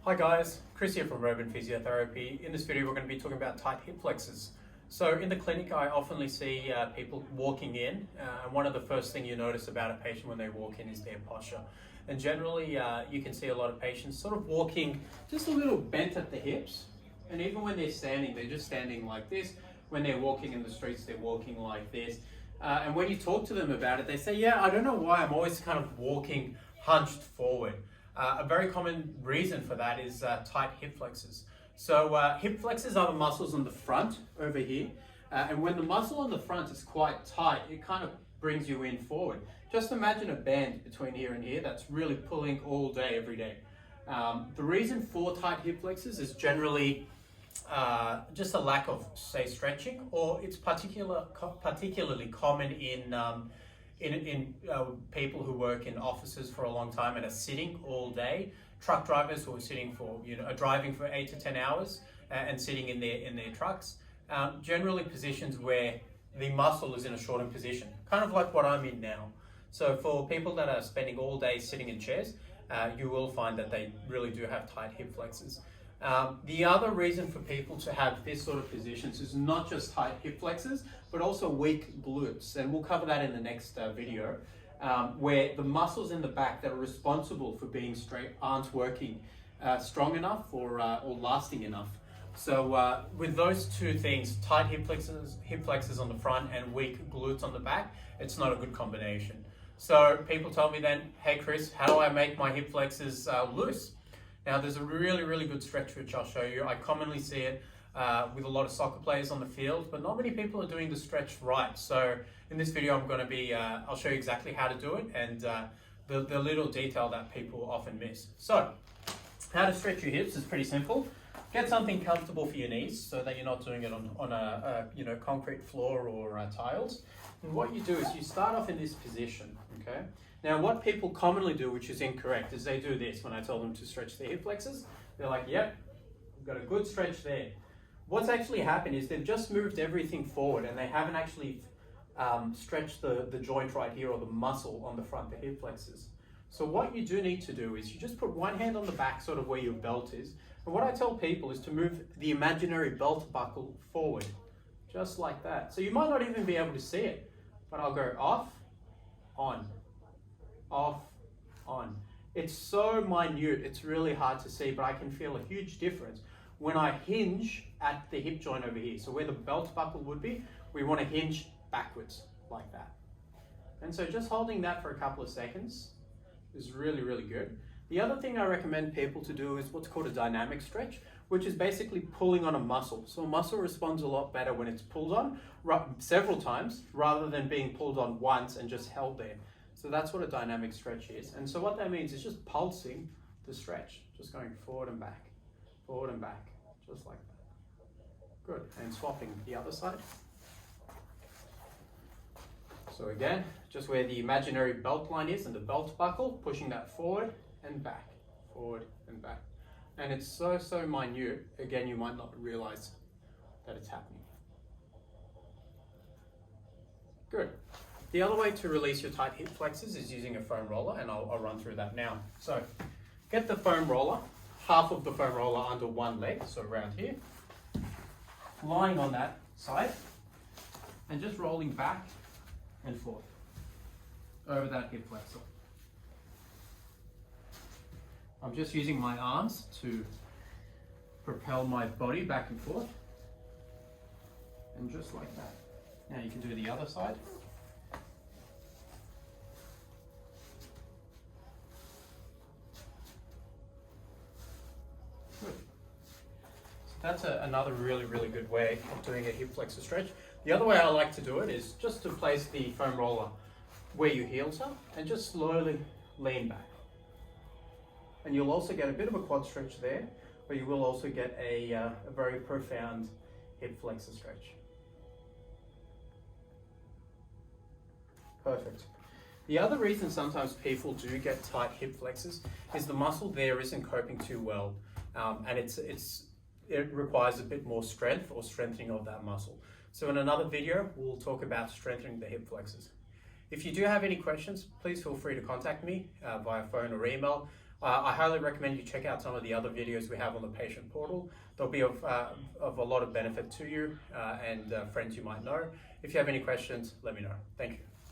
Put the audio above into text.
Hi guys, Chris here from Urban Physiotherapy. In this video we're going to be talking about tight hip flexors. So in the clinic I often see people walking in and one of the first things you notice about a patient when they walk in is their posture. And generally you can see a lot of patients sort of walking just a little bent at the hips, and even when they're standing, they're just standing like this. When they're walking in the streets, they're walking like this. And when you talk to them about it, they say, yeah, I don't know why, I'm always kind of walking hunched forward. A very common reason for that is tight hip flexors. So hip flexors are the muscles on the front over here. And when the muscle on the front is quite tight, it kind of brings you in forward. Just imagine a band between here and here that's really pulling all day, every day. The reason for tight hip flexors is generally just a lack of, say, stretching, or it's particularly common in people who work in offices for a long time and are sitting all day. Truck drivers who are sitting for, are driving for 8 to 10 hours and sitting in their trucks. Generally positions where the muscle is in a shortened position, kind of like what I'm in now. So for people that are spending all day sitting in chairs, you will find that they really do have tight hip flexors. The other reason for people to have this sort of positions is not just tight hip flexors, but also weak glutes. And we'll cover that in the next video, where the muscles in the back that are responsible for being straight aren't working strong enough or lasting enough. So with those two things, tight hip flexors on the front and weak glutes on the back, it's not a good combination. So people tell me then, hey Chris, how do I make my hip flexors loose? Now there's a really good stretch which I'll show you. I commonly see it with a lot of soccer players on the field, but not many people are doing the stretch right. So in this video I'm going to be, I'll show you exactly how to do it and the little detail that people often miss. So how to stretch your hips is pretty simple. Get something comfortable for your knees so that you're not doing it on a concrete floor or tiles. And what you do is you start off in this position, okay? Now what people commonly do, which is incorrect, is they do this when I tell them to stretch their hip flexors. They're like, yep, we've got a good stretch there. What's actually happened is they've just moved everything forward and they haven't actually stretched the joint right here, or the muscle on the front, the hip flexors. So what you do need to do is you just put one hand on the back, sort of where your belt is. And what I tell people is to move the imaginary belt buckle forward, just like that. So you might not even be able to see it, but I'll go off, on, off, on. It's so minute, it's really hard to see, but I can feel a huge difference when I hinge at the hip joint over here. So where the belt buckle would be, we want to hinge backwards like that. And so just holding that for a couple of seconds is really good. The other thing I recommend people to do is what's called a dynamic stretch, which is basically pulling on a muscle. So a muscle responds a lot better when it's pulled on several times rather than being pulled on once and just held there. So that's what a dynamic stretch is. And so what that means is just pulsing the stretch, just going forward and back, just like that. Good. And swapping the other side. So again, just where the imaginary belt line is and the belt buckle, pushing that forward and back, forward and back. And it's so minute, again, you might not realize that it's happening. Good. The other way to release your tight hip flexors is using a foam roller, and I'll run through that now. So get the foam roller, half of the foam roller under one leg, so around here, lying on that side, and just rolling back and forth over that hip flexor. I'm just using my arms to propel my body back and forth, and just like that. Now you can do the other side. Good. So that's another really good way of doing a hip flexor stretch. The other way I like to do it is just to place the foam roller where your heels are and just slowly lean back. And you'll also get a bit of a quad stretch there, but you will also get a very profound hip flexor stretch. Perfect. The other reason sometimes people do get tight hip flexors is the muscle there isn't coping too well, and it requires a bit more strength or strengthening of that muscle. So in another video, we'll talk about strengthening the hip flexors. If you do have any questions, please feel free to contact me via phone or email. I highly recommend you check out some of the other videos we have on the patient portal. They'll be of a lot of benefit to you and friends you might know. If you have any questions, let me know. Thank you.